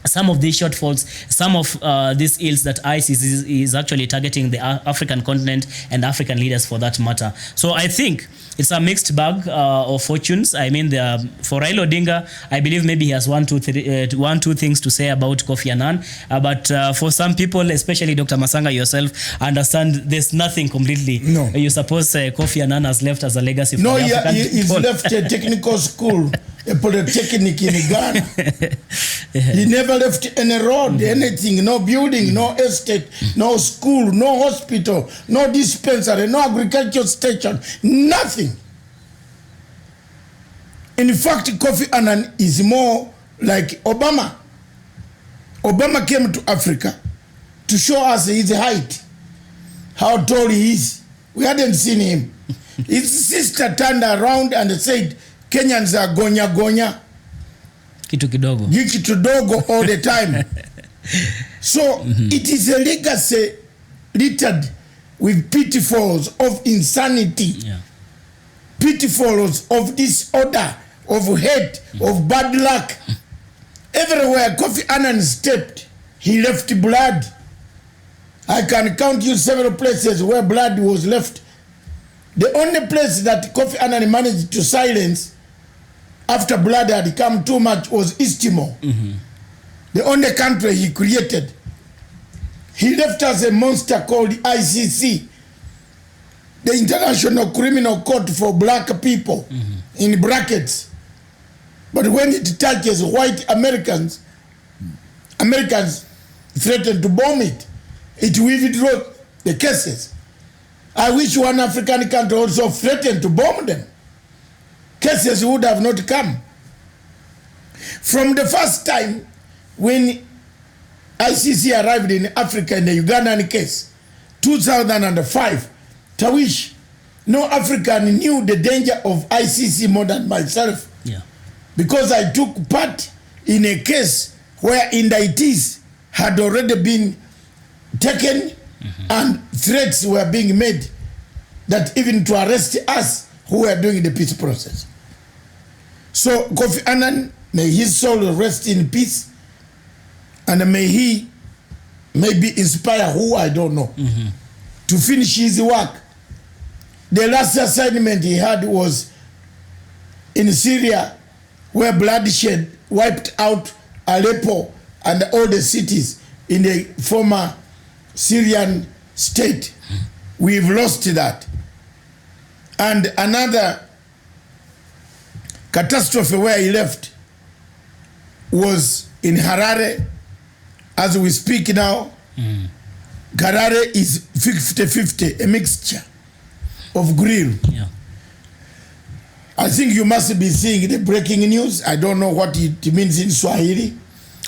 some of these shortfalls, some of these ills that ICC is actually targeting the African continent and African leaders for that matter. So I think it's a mixed bag of fortunes. For Raila Odinga, I believe maybe he has one, two things to say about Kofi Annan. But for some people, especially Dr. Masanga yourself, understand there's nothing completely. No. You suppose Kofi Annan has left as a legacy for the African people. He's left a technical school, a polytechnic in Ghana. He never left any road, anything, no building, no estate, no school, no hospital, no dispensary, no agricultural station, nothing. In fact, Kofi Annan is more like Obama. Obama came to Africa to show us his height, how tall he is. We hadn't seen him. His sister turned around and said, Kenyans are gonya. Kitu kidogo all the time. So it is a legacy littered with pitfalls of insanity, pitfalls of disorder, of hate, of bad luck. Everywhere Kofi Annan stepped, he left blood. I can count you several places where blood was left. The only place that Kofi Annan managed to silence after blood had come too much was East Timor. The only country he created. He left us a monster called ICC, the International Criminal Court for Black people, in brackets. But when it touches white Americans threaten to bomb it. It withdraw the cases. I wish one African country also threatened to bomb them. Cases would have not come. From the first time when ICC arrived in Africa in the Ugandan case, 2005, Tawish, no African knew the danger of ICC more than myself. Yeah. Because I took part in a case where indictees had already been taken and threats were being made that even to arrest us who were doing the peace process. So Kofi Annan, may his soul rest in peace, and may he maybe inspire who, I don't know, to finish his work. The last assignment he had was in Syria, where bloodshed wiped out Aleppo and all the cities in the former Syrian state. We've lost that. And another catastrophe where he left was in Harare. As we speak now, Harare is 50-50, a mixture of grill. Yeah. I think you must be seeing the breaking news. I don't know what it means in Swahili.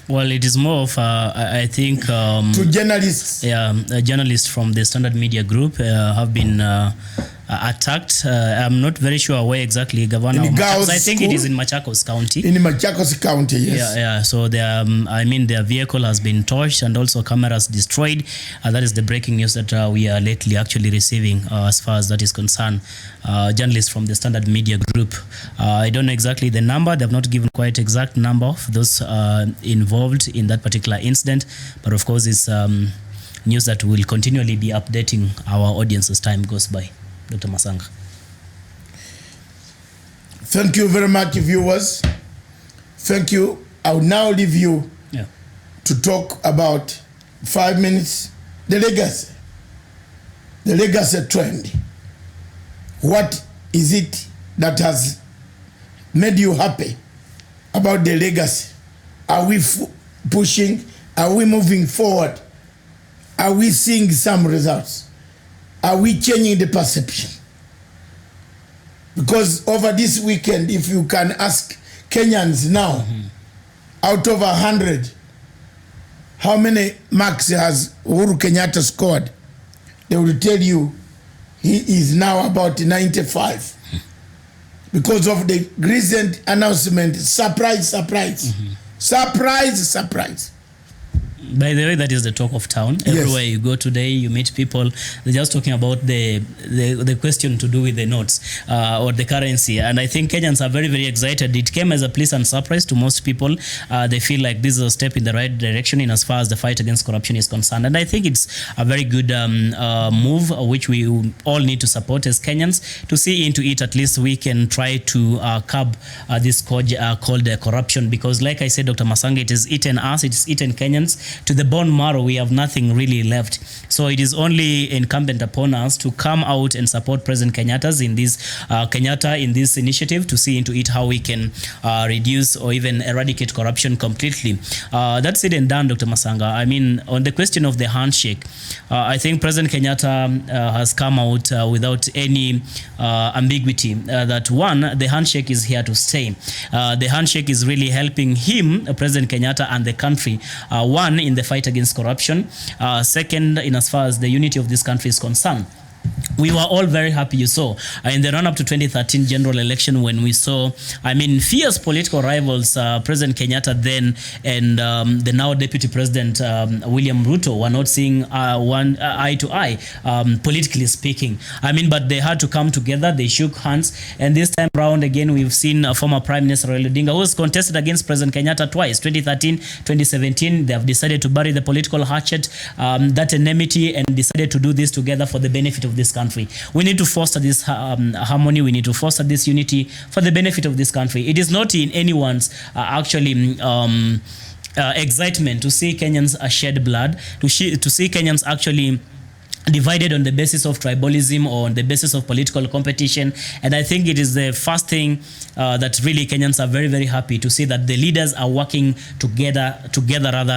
Well, it is more of, I think... to journalists. Yeah, journalists from the Standard Media Group have been attacked. I'm not very sure where exactly Governor In Machakos. I think school? it is in Machakos County. In Machakos County, yes. Yeah. So their vehicle has been torched and also cameras destroyed. That is the breaking news that we are lately actually receiving as far as that is concerned. Journalists from the Standard Media Group. I don't know exactly the number. They have not given quite exact number of those involved in that particular incident. But of course, it's news that will continually be updating our audience as time goes by. Dr. Masanga. Thank you very much, viewers. Thank you. I will now leave you to talk about 5 minutes. The legacy. The legacy trend. What is it that has made you happy about the legacy? Are we pushing? Are we moving forward? Are we seeing some results? Are we changing the perception? Because over this weekend, if you can ask Kenyans now, out of 100, how many marks has Uhuru Kenyatta scored? They will tell you he is now about 95. Because of the recent announcement, surprise. Surprise. By the way, that is the talk of town. Yes. Everywhere you go today, you meet people. They're just talking about the question to do with the notes or the currency. And I think Kenyans are very, very excited. It came as a pleasant surprise to most people. They feel like this is a step in the right direction in as far as the fight against corruption is concerned. And I think it's a very good move, which we all need to support as Kenyans. To see into it, at least we can try to curb this scourge called corruption. Because like I said, Dr. Masanga, it has eaten us, it has eaten Kenyans. To the bone marrow, we have nothing really left. So it is only incumbent upon us to come out and support President Kenyatta in this initiative to see into it how we can reduce or even eradicate corruption completely. That's it and done, Dr. Masanga. I mean, on the question of the handshake, I think President Kenyatta has come out without any ambiguity that one, the handshake is here to stay. The handshake is really helping him, President Kenyatta, and the country. One, in the fight against corruption. Second, in as far as the unity of this country is concerned. We were all very happy, you saw, in the run-up to 2013 general election when we saw, fierce political rivals, President Kenyatta then and the now Deputy President William Ruto were not seeing one eye to eye, politically speaking. But they had to come together, they shook hands, and this time around again we've seen former Prime Minister Raila Odinga, who was contested against President Kenyatta twice, 2013, 2017. They have decided to bury the political hatchet, that enmity, and decided to do this together for the benefit of this country. We need to foster this harmony. We need to foster this unity for the benefit of this country. It is not in anyone's excitement to see Kenyans shed blood, to see Kenyans actually divided on the basis of tribalism or on the basis of political competition. And I think it is the first thing that really Kenyans are very, very happy to see that the leaders are working together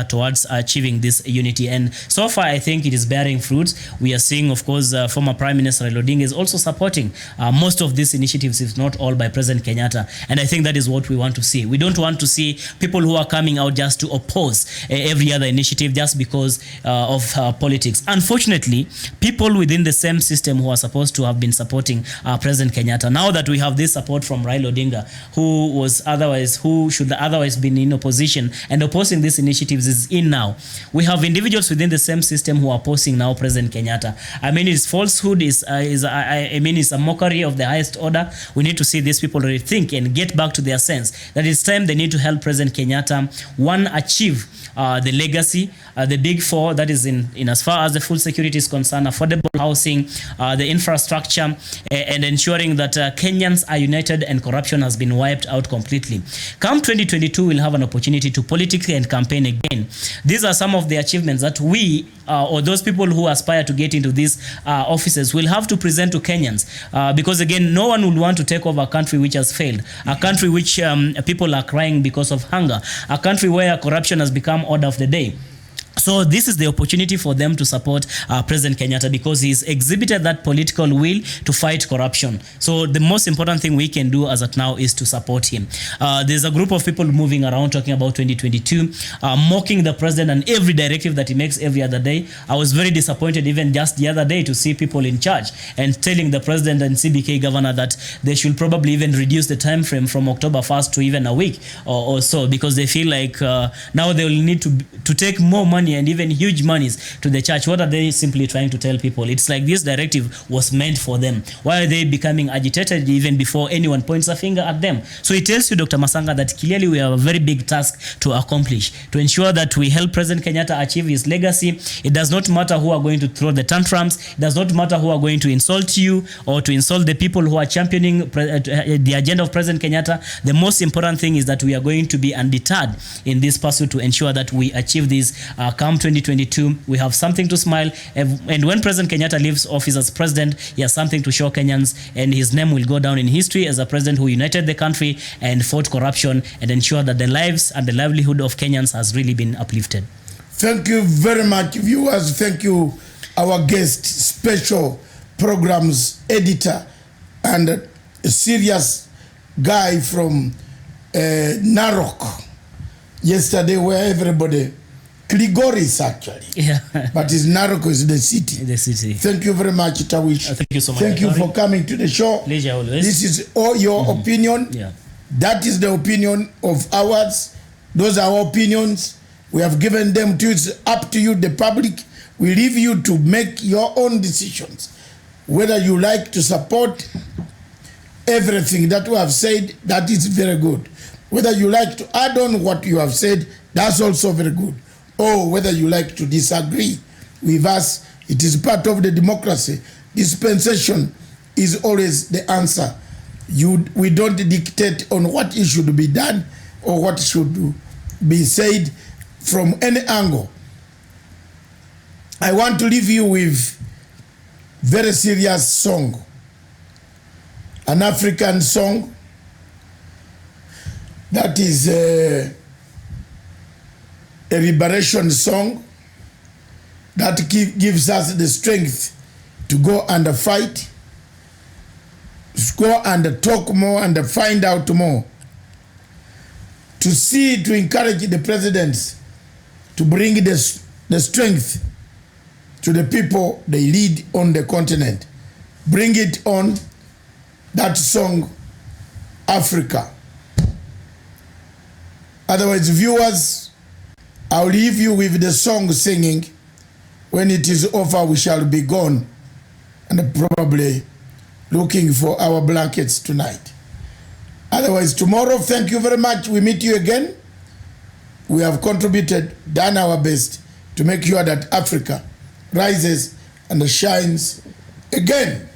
towards achieving this unity. And so far, I think it is bearing fruits. We are seeing, of course, former Prime Minister Raila Odinga is also supporting most of these initiatives, if not all, by President Kenyatta. And I think that is what we want to see. We don't want to see people who are coming out just to oppose every other initiative just because of politics. Unfortunately, people within the same system who are supposed to have been supporting President Kenyatta. Now that we have this support from Raila Odinga, who should otherwise been in opposition and opposing these initiatives, is in now. We have individuals within the same system who are opposing now President Kenyatta. I mean, it's falsehood, it's a mockery of the highest order. We need to see these people rethink and get back to their sense that it's time they need to help President Kenyatta, one, achieve the legacy, the big four, that is in as far as the full security is concerned, affordable housing, the infrastructure, and ensuring that Kenyans are united and corruption has been wiped out completely. Come 2022, we'll have an opportunity to politically and campaign again. These are some of the achievements that we or those people who aspire to get into these offices will have to present to Kenyans, because again, no one will want to take over a country which has failed, a country which people are crying because of hunger, a country where corruption has become order of the day. So this is the opportunity for them to support President Kenyatta, because he's exhibited that political will to fight corruption. So the most important thing we can do as at now is to support him. There's a group of people moving around talking about 2022, mocking the president and every directive that he makes every other day. I was very disappointed even just the other day to see people in charge and telling the president and CBK governor that they should probably even reduce the time frame from October 1st to even a week or so, because they feel like now they will need to take more money and even huge monies to the church. What are they simply trying to tell people? It's like this directive was meant for them. Why are they becoming agitated even before anyone points a finger at them? So it tells you, Dr. Masanga, that clearly we have a very big task to accomplish, to ensure that we help President Kenyatta achieve his legacy. It does not matter who are going to throw the tantrums. It does not matter who are going to insult you or to insult the people who are championing the agenda of President Kenyatta. The most important thing is that we are going to be undeterred in this pursuit to ensure that we achieve this. Come 2022, we have something to smile, and when President Kenyatta leaves office as president, he has something to show Kenyans, and his name will go down in history as a president who united the country and fought corruption and ensured that the lives and the livelihood of Kenyans has really been uplifted. Thank you very much, viewers. Thank you, our guest, special programs editor and a serious guy from Narok yesterday, where everybody, Kligoris actually, yeah, but his Narok is the city. The city. Thank you very much, Tawish. Thank you so much. Thank you for coming to the show. Pleasure always. This is all your opinion. Yeah. That is the opinion of ours. Those are our opinions. We have given them to you. It's up to you, the public. We leave you to make your own decisions. Whether you like to support everything that we have said, that is very good. Whether you like to add on what you have said, that's also very good. Or whether you like to disagree with us, it is part of the democracy. Dispensation is always the answer. We don't dictate on what it should be done or what should be said from any angle. I want to leave you with very serious song, an African song that is a liberation song that gives us the strength to go and fight, to go and talk more and find out more, to encourage the presidents to bring the strength to the people they lead on the continent. Bring it on, that song, Africa. Otherwise, viewers, I'll leave you with the song singing. When it is over, we shall be gone and probably looking for our blankets tonight. Otherwise, tomorrow, thank you very much. We meet you again. We have contributed, done our best to make sure that Africa rises and shines again.